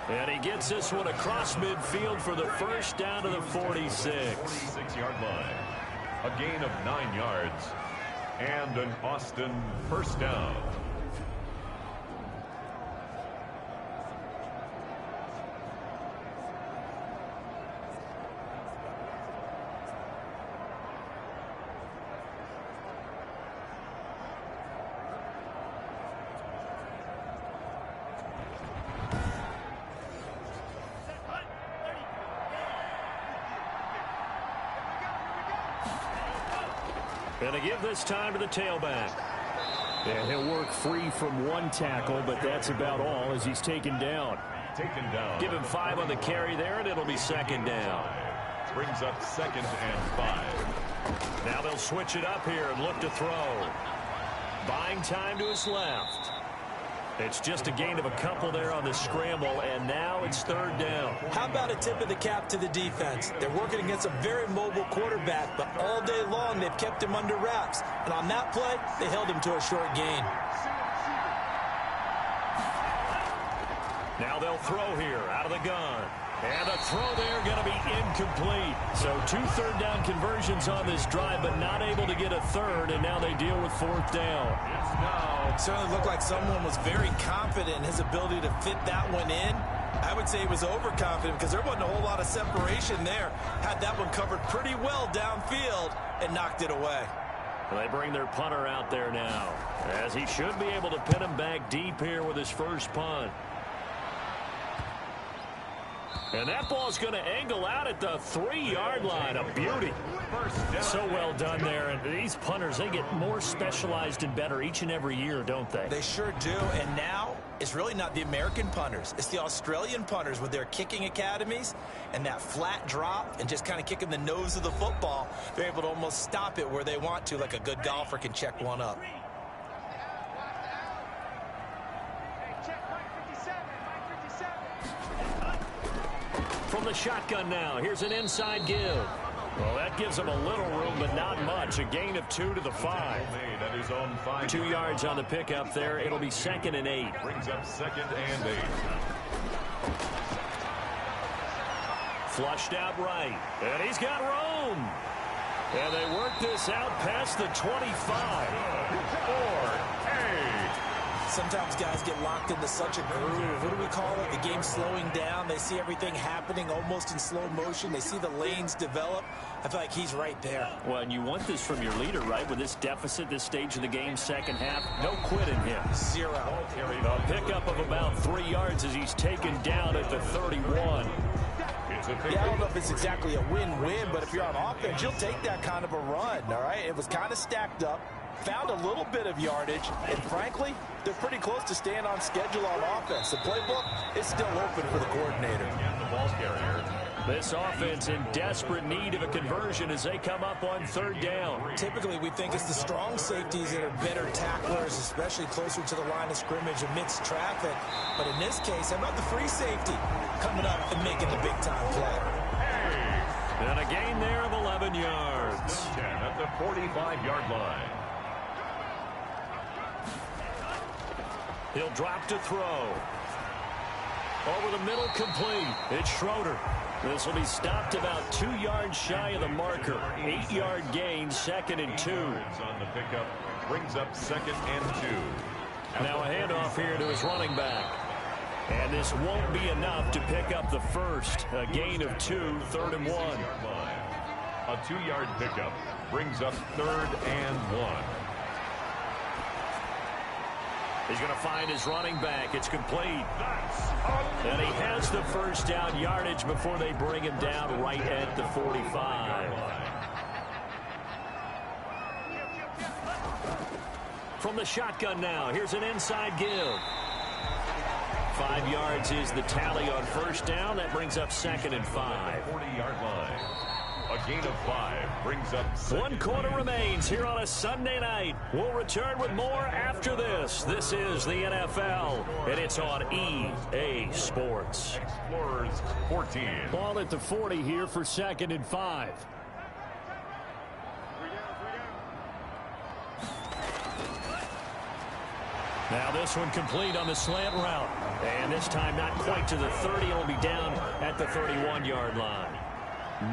And he gets this one across midfield for the first down to the 46. 46-yard line. A gain of 9 yards. And an Austin first down. And to give this time to the tailback. And he'll work free from 1 tackle, but that's about all as he's taken down. Give him 5 on the carry there, and it'll be 2nd down. Brings up 2nd and 5. Now they'll switch it up here and look to throw. Buying time to his left. It's just a gain of a couple there on the scramble, and now it's 3rd down. How about a tip of the cap to the defense? They're working against a very mobile quarterback, but all day long they've kept him under wraps. And on that play, they held him to a short gain. Now they'll throw here out of the gun. And a throw there going to be incomplete. So 2 third down conversions on this drive, but not able to get a 3rd, and now they deal with 4th down. It certainly looked like someone was very confident in his ability to fit that one in. I would say he was overconfident because there wasn't a whole lot of separation there. Had that one covered pretty well downfield and knocked it away. They bring their punter out there now, as he should be able to pin him back deep here with his first punt. And that ball's going to angle out at the 3-yard line. A beauty. So well done there. And these punters, they get more specialized and better each and every year, don't they? They sure do. And now it's really not the American punters. It's the Australian punters with their kicking academies and that flat drop and just kind of kicking the nose of the football. They're able to almost stop it where they want to, like a good golfer can check one up. From the shotgun now, here's an inside give. Well, that gives him a little room, but not much. A gain of 2 to the 5. 2 yards on the pickup there. It'll be 2nd and 8. Brings up 2nd and 8. Flushed out right. And he's got room. And they work this out past the 25. 4, 8. Sometimes guys get locked into such a groove. What do we call it? The game's slowing down. They see everything happening almost in slow motion. They see the lanes develop. I feel like he's right there. Well, and you want this from your leader, right? With this deficit, this stage of the game, second half, no quitting him. 0. A pickup of about 3 yards as he's taken down at the 31. Yeah, I don't know if it's exactly a win-win, but if you're on offense, you'll take that kind of a run, all right? It was kind of stacked up. Found a little bit of yardage, and frankly, they're pretty close to staying on schedule on offense. The playbook is still open for the coordinator. And the ball carrier. This offense in desperate need of a conversion as they come up on 3rd down. Typically, we think it's the strong safeties that are better tacklers, especially closer to the line of scrimmage amidst traffic. But in this case, how about the free safety coming up and making the big-time play? And a gain there of 11 yards. 10 at the 45-yard line. He'll drop to throw. Over the middle, complete. It's Schroeder. This will be stopped about 2 yards shy of the marker. 8-yard gain, 2nd and 2. On the pickup, brings up 2nd and 2. Now a handoff here to his running back. And this won't be enough to pick up the first. A gain of 2, 3rd and 1. A 2-yard pickup brings up 3rd and 1. He's going to find his running back. It's complete. And he has the first down yardage before they bring him down right at the 45. From the shotgun now, here's an inside give. 5 yards is the tally on first down. That brings up 2nd and 5. 40-yard line. A gain of 5 brings up 1 quarter remains here on a Sunday night. We'll return with more after this. This is the NFL, and it's on EA Sports. Explorers 14. Ball at the 40 here for 2nd and 5. Now this one complete on the slant route. And this time not quite to the 30. It'll be down at the 31-yard line.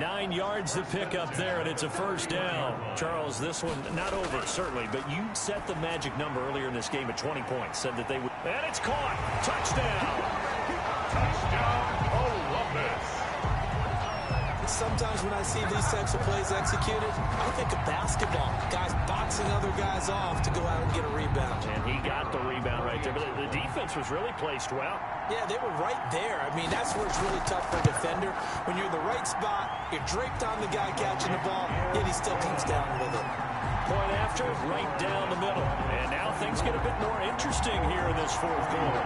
9 yards to pick up there, and it's a first down. Charles, this one not over, certainly, but you set the magic number earlier in this game at 20 points. Said that they would. And it's caught. Touchdown. Touchdown, Columbus. Sometimes when I see these types of plays executed, I think of basketball. Guys boxing other guys off to go out and get a rebound. And he got the rebound right there. But the defense was really placed well. Yeah, they were right there. I mean, that's where it's really tough for a defender. When you're in the right spot, you're draped on the guy catching the ball, yet he still comes down with it. Point after, right down the middle. And now things get a bit more interesting here in this 4th quarter.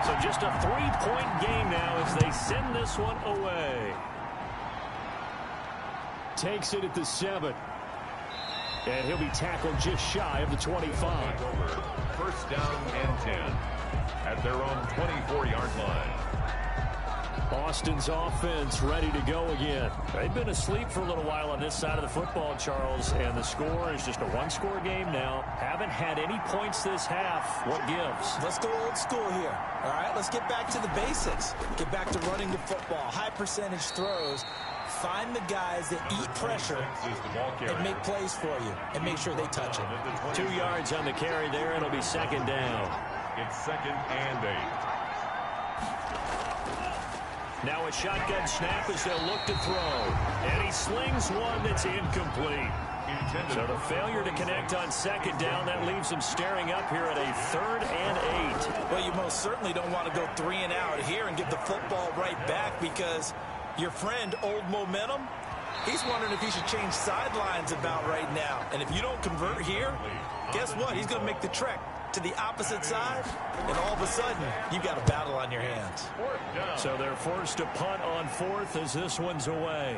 So just a 3-point game now as they send this one away. Takes it at the 7. And he'll be tackled just shy of the 25. First down and 10 at their own 24-yard line. Austin's offense ready to go again. They've been asleep for a little while on this side of the football, Charles, and the score is just a 1-score game now. Haven't had any points this half. What gives? Let's go old school here. All right, let's get back to the basics. Get back to running the football, high percentage throws. Find the guys that eat pressure and make plays for you and make sure they touch it. 2 yards on the carry there. It'll be 2nd down. It's 2nd and 8. Now a shotgun snap as they'll look to throw. And he slings one that's incomplete. intended. So the failure to connect on second down, that leaves him staring up here at a 3rd and 8. Well, you most certainly don't want to go 3 and out here and give the football right back, because your friend, Old Momentum, he's wondering if he should change sidelines about right now. And if you don't convert here, guess what? He's going to make the trek to the opposite side, and all of a sudden, you've got a battle on your hands. So they're forced to punt on 4th as this one's away.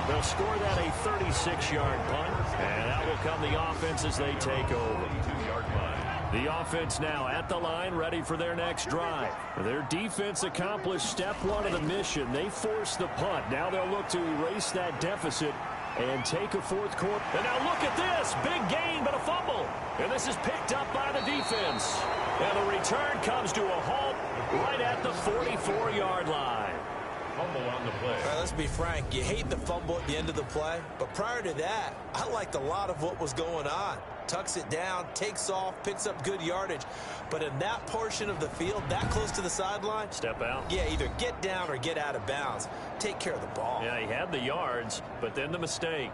They'll score that a 36-yard punt, and out will come the offense as they take over. The offense now at the line, ready for their next drive. Their defense accomplished step 1 of the mission. They forced the punt. Now they'll look to erase that deficit and take a 4th quarter. And now look at this. Big gain, but a fumble. And this is picked up by the defense. And the return comes to a halt right at the 44-yard line. Fumble on the play. All right, let's be frank. You hate the fumble at the end of the play, but prior to that, I liked a lot of what was going on. Tucks it down, takes off, picks up good yardage. But in that portion of the field, that close to the sideline, step out. Yeah, either get down or get out of bounds. Take care of the ball. Yeah, he had the yards, but then the mistake.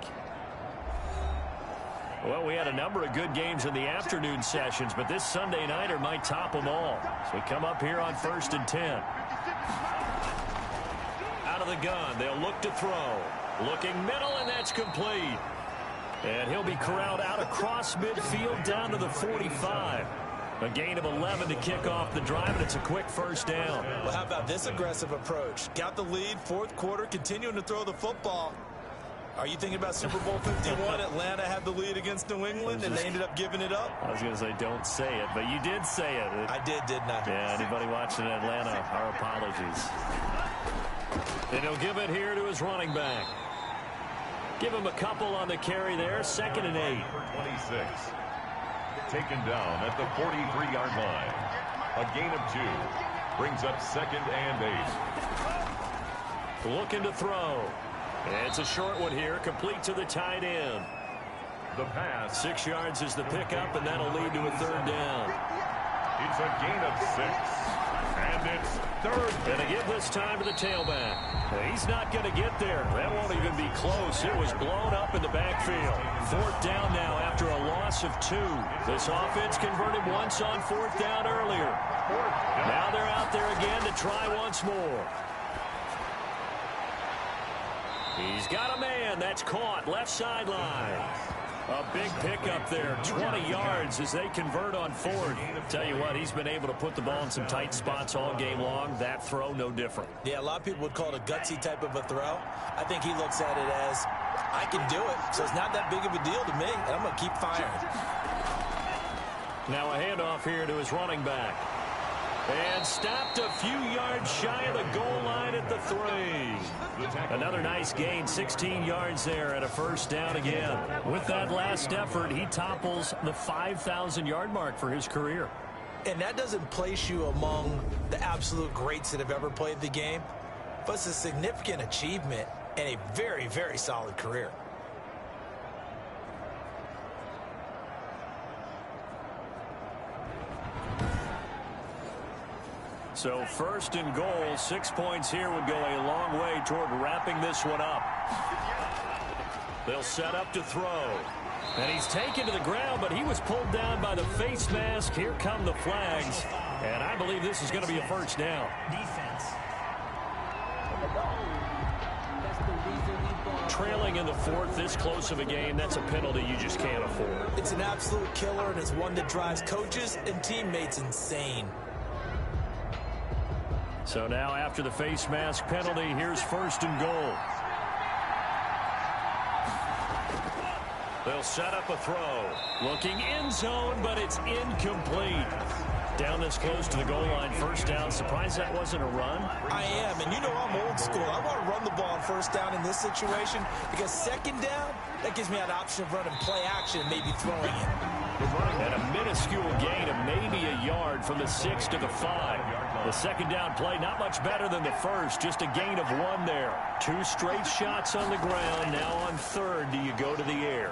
Well, we had a number of good games in the afternoon sessions, but this Sunday nighter might top them all. So we come up here on 1st and 10. Out of the gun, they'll look to throw. Looking middle, and that's complete. And he'll be corralled out across midfield down to the 45. A gain of 11 to kick off the drive, and it's a quick 1st down. Well, how about this aggressive approach? Got the lead, 4th quarter, continuing to throw the football. Are you thinking about Super Bowl 51? Atlanta had the lead against New England, and they ended up giving it up? I was going to say don't say it, but you did say it. I didn't I? Yeah, anybody watching Atlanta, our apologies. And he'll give it here to his running back. Give him a couple on the carry there. 2nd and 8. 26. Taken down at the 43-yard line. A gain of 2. Brings up 2nd and 8. Looking to throw. It's a short one here, complete to the tight end. The pass. 6 yards is the pickup, and that'll lead to a 3rd down. It's a gain of 6. And it's 3rd. Going to give this time to the tailback. He's not going to get there. That won't even be close. It was blown up in the backfield. 4th down now after a loss of 2. This offense converted once on 4th down earlier. Now they're out there again to try once more. He's got a man. That's caught. Left sideline. A big pickup there. 20 yards as they convert on 4th. Tell you what, he's been able to put the ball in some tight spots all game long. That throw, no different. Yeah, a lot of people would call it a gutsy type of a throw. I think he looks at it as, I can do it, so it's not that big of a deal to me, and I'm going to keep firing. Now a handoff here to his running back. And stopped a few yards shy of the goal line at the 3. Another nice gain, 16 yards there and a 1st down again. With that last effort, he topples the 5,000-yard mark for his career. And that doesn't place you among the absolute greats that have ever played the game, but it's a significant achievement and a very, very solid career. So 1st and goal, 6 points here would go a long way toward wrapping this one up. They'll set up to throw. And he's taken to the ground, but he was pulled down by the face mask. Here come the flags. And I believe this is going to be a 1st down. Defense. Trailing in the 4th, this close of a game, that's a penalty you just can't afford. It's an absolute killer, and it's one that drives coaches and teammates insane. So now after the face mask penalty, here's 1st and goal. They'll set up a throw. Looking end zone, but it's incomplete. Down this close to the goal line, 1st down. Surprised that wasn't a run? I am, and you know I'm old school. I want to run the ball on 1st down in this situation because 2nd down, that gives me an option of running play action and maybe throwing it. And a minuscule gain of maybe a yard from the 6 to the 5. The 2nd down play, not much better than the 1st, just a gain of 1 there. 2 straight shots on the ground. Now on 3rd, do you go to the air?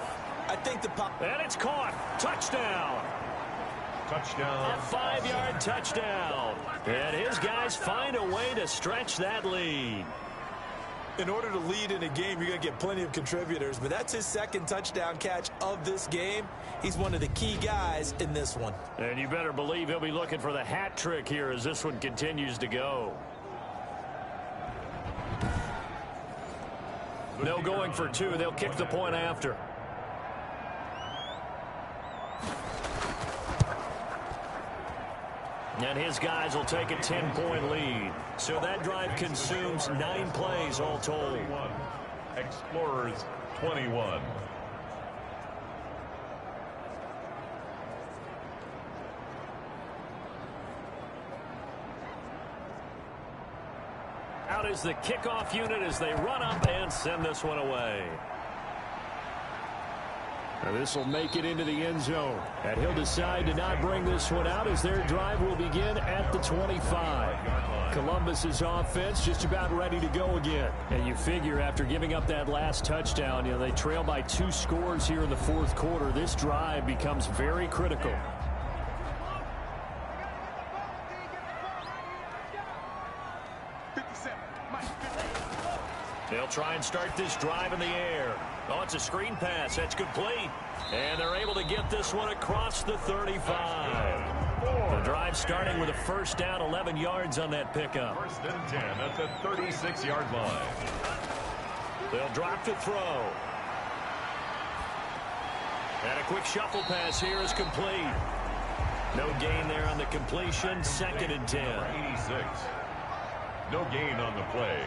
I think the pop. And it's caught. Touchdown. Touchdown. A 5-yard touchdown. And his guys find a way to stretch that lead. In order to lead in a game, you're going to get plenty of contributors, but that's his second touchdown catch of this game. He's one of the key guys in this one. And you better believe he'll be looking for the hat trick here as this one continues to go. No going for two. They'll kick the point after. And his guys will take a 10-point lead. So that drive consumes 9 plays all told. Explorers 21. Out is the kickoff unit as they run up and send this one away. This will make it into the end zone. And he'll decide to not bring this one out as their drive will begin at the 25. Columbus's offense just about ready to go again. And you figure after giving up that last touchdown, they trail by 2 scores here in the fourth quarter. This drive becomes very critical. They'll try and start this drive in the air. Oh, it's a screen pass. That's complete. And they're able to get this one across the 35. The drive starting with a first down, 11 yards on that pickup. First and 10 at the 36-yard line. They'll drop to throw. And a quick shuffle pass here is complete. No gain there on the completion. Second and 10. 86. No gain on the play.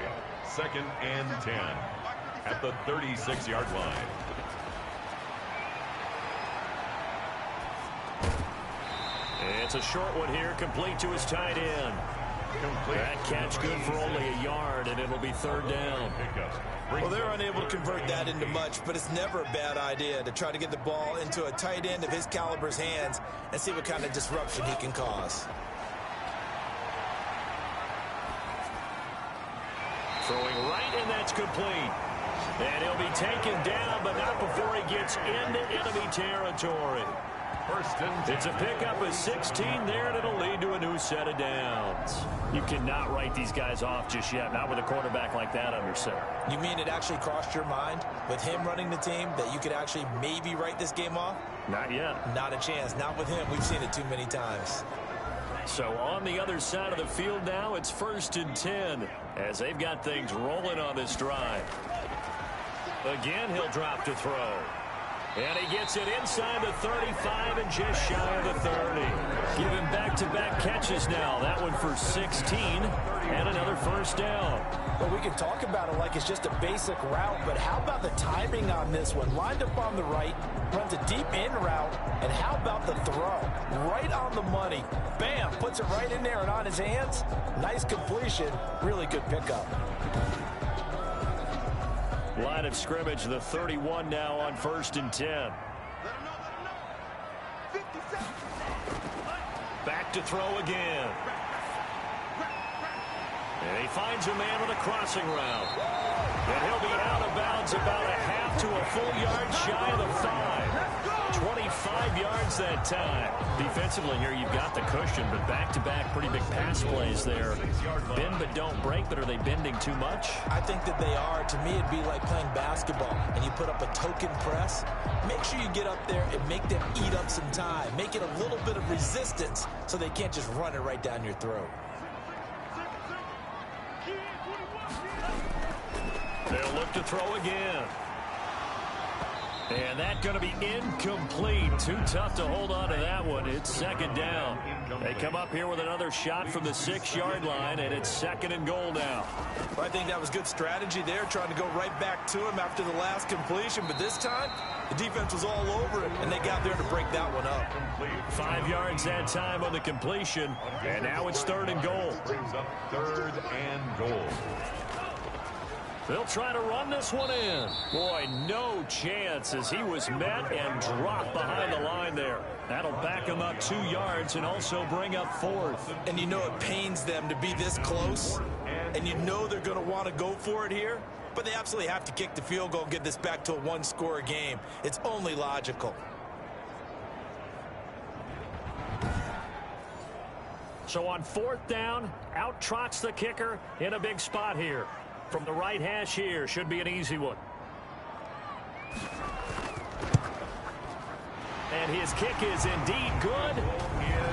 Second and 10 at the 36-yard line. It's a short one here, complete to his tight end. That catch good for only a yard, and it'll be third down. Well, they're unable to convert that into much, but it's never a bad idea to try to get the ball into a tight end of his caliber's hands and see what kind of disruption he can cause. Throwing right, and that's complete. And he'll be taken down, but not before he gets into enemy territory. First and 10. It's a pickup of 16 there, and it'll lead to a new set of downs. You cannot write these guys off just yet, not with a quarterback like that under center. You mean it actually crossed your mind with him running the team that you could actually maybe write this game off? Not yet. Not a chance. Not with him. We've seen it too many times. So on the other side of the field now, it's first and 10 as they've got things rolling on this drive. Again, he'll drop to throw. And he gets it inside the 35 and just shy of the 30. Give him back-to-back catches now. That one for 16 and another first down. Well, we can talk about it like it's just a basic route, but how about the timing on this one? Lined up on the right, runs a deep in route, and how about the throw? Right on the money. Bam, puts it right in there and on his hands. Nice completion. Really good pickup. Line of scrimmage, the 31 now on first and 10. Back to throw again. And he finds a man with a crossing route. And he'll be out of bounds about a half to a full yard shy of the 5. 25 yards that time. Defensively here, you've got the cushion, but back-to-back pretty big pass plays there. Bend but don't break, but are they bending too much? I think that they are. To me, it'd be like playing basketball, and you put up a token press. Make sure you get up there and make them eat up some time. Make it a little bit of resistance so they can't just run it right down your throat. They'll look to throw again. And that's going to be incomplete. Too tough to hold on to that one. It's second down. They come up here with another shot from the 6-yard line, and it's second and goal now. Well, I think that was good strategy there, trying to go right back to him after the last completion. But this time, the defense was all over it, and they got there to break that one up. 5 yards that time on the completion, and now it's third and goal. Brings up third and goal. They'll try to run this one in. Boy, no chance as he was met and dropped behind the line there. That'll back him up 2 yards and also bring up fourth. And you know it pains them to be this close, and you know they're going to want to go for it here, but they absolutely have to kick the field goal and get this back to a one-score game. It's only logical. So on fourth down, out trots the kicker in a big spot here. From the right hash here, should be an easy one. And his kick is indeed good.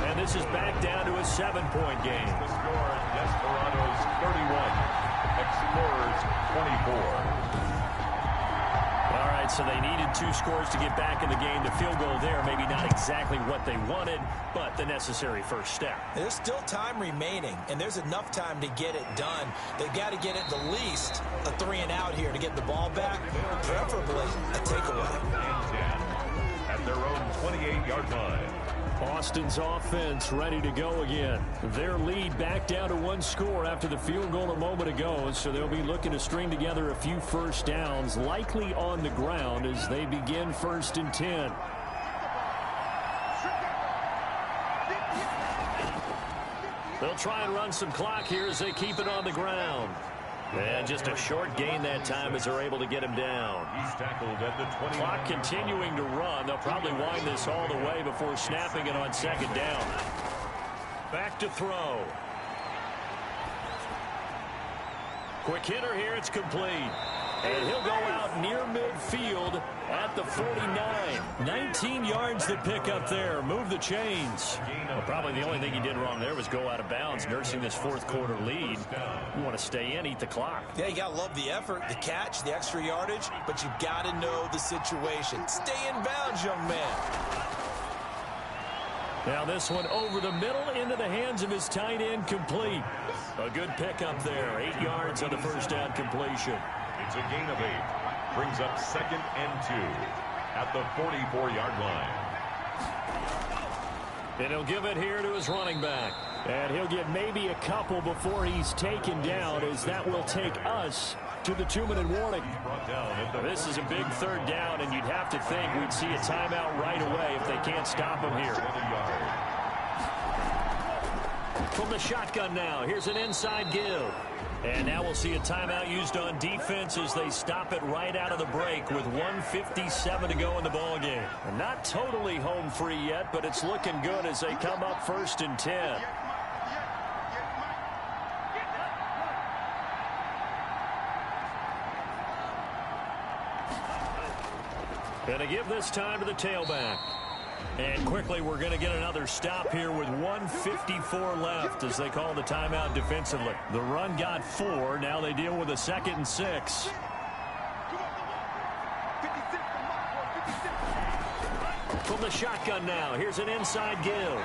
And this is back down to a 7-point game. The score, Desperadoes 31, Explorers 24. All right, so they needed 2 scores to get back in the game. The field goal there, maybe not exactly what they wanted, but the necessary first step. There's still time remaining, and there's enough time to get it done. They've got to get at the least a 3-and-out here to get the ball back, preferably a takeaway. And 10 at their own 28-yard line. Austin's offense ready to go again. Their lead back down to 1 score after the field goal a moment ago, so they'll be looking to string together a few first downs, likely on the ground as they begin 1st and 10. They'll try and run some clock here as they keep it on the ground. And just a short gain that time as they're able to get him down. He's tackled at the 20. Clock continuing to run. They'll probably wind this all the way before snapping it on 2nd down. Back to throw. Quick hitter here. It's complete. And he'll go out near midfield at the 49. 19 yards to pick up there. Move the chains. Well, probably the only thing he did wrong there was go out of bounds, nursing this 4th quarter lead. You want to stay in, eat the clock. Yeah, you got to love the effort, the catch, the extra yardage, but you got to know the situation. Stay in bounds, young man. Now this one over the middle into the hands of his tight end, complete. A good pickup there. 8 yards on the first down completion. It's a gain of 8. Brings up 2nd and 2 at the 44-yard line. And he'll give it here to his running back. And he'll get maybe a couple before he's taken down, as that will take us to the 2-minute warning. This is a big 3rd down, and you'd have to think we'd see a timeout right away if they can't stop him here. From the shotgun now, here's an inside give. And now we'll see a timeout used on defense as they stop it right out of the break with 1:57 to go in the ballgame. Not totally home free yet, but it's looking good as they come up 1st and 10. And to give this time to the tailback. And quickly, we're going to get another stop here with 1:54 left as they call the timeout defensively. The run got 4. Now they deal with a 2nd and 6. From the shotgun now, here's an inside give.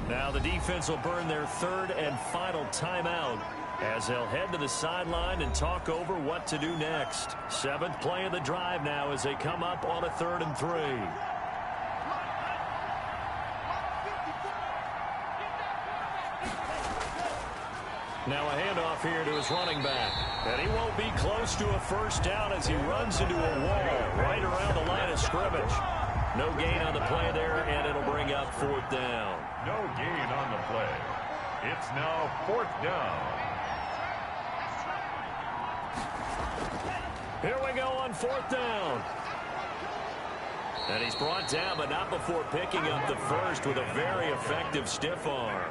Now the defense will burn their 3rd and final timeout as they'll head to the sideline and talk over what to do next. 7th play of the drive now as they come up on a 3rd and 3. Now a handoff here to his running back. And he won't be close to a first down as he runs into a wall right around the line of scrimmage. No gain on the play there, and it'll bring up 4th down. No gain on the play. It's now 4th down. Here we go on 4th down. And he's brought down, but not before picking up the first with a very effective stiff arm.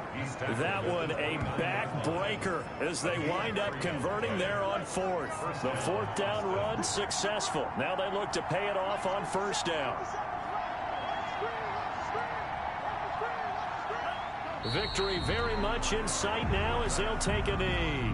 That one a backbreaker as they wind up converting there on 4th. The 4th down run successful. Now they look to pay it off on 1st down. Victory very much in sight now as they'll take a knee.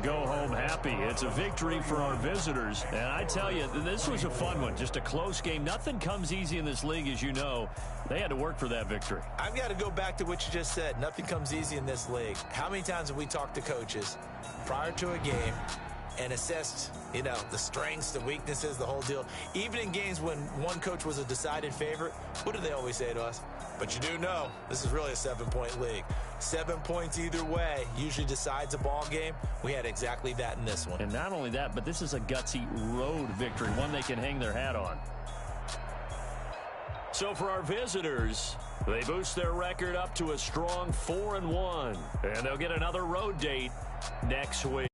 Go home happy. It's a victory for our visitors. And I tell you, this was a fun one. Just a close game. Nothing comes easy in this league, as you know. They had to work for that victory. I've got to go back to what you just said. Nothing comes easy in this league. How many times have we talked to coaches prior to a game and assessed, you know, the strengths, the weaknesses, the whole deal? Even in games when one coach was a decided favorite, what do they always say to us? But you do know this is really a 7-point league. 7 points either way usually decides a ball game. We had exactly that in this one. And not only that, but this is a gutsy road victory, one they can hang their hat on. So for our visitors, they boost their record up to a strong 4-1. And they'll get another road date next week.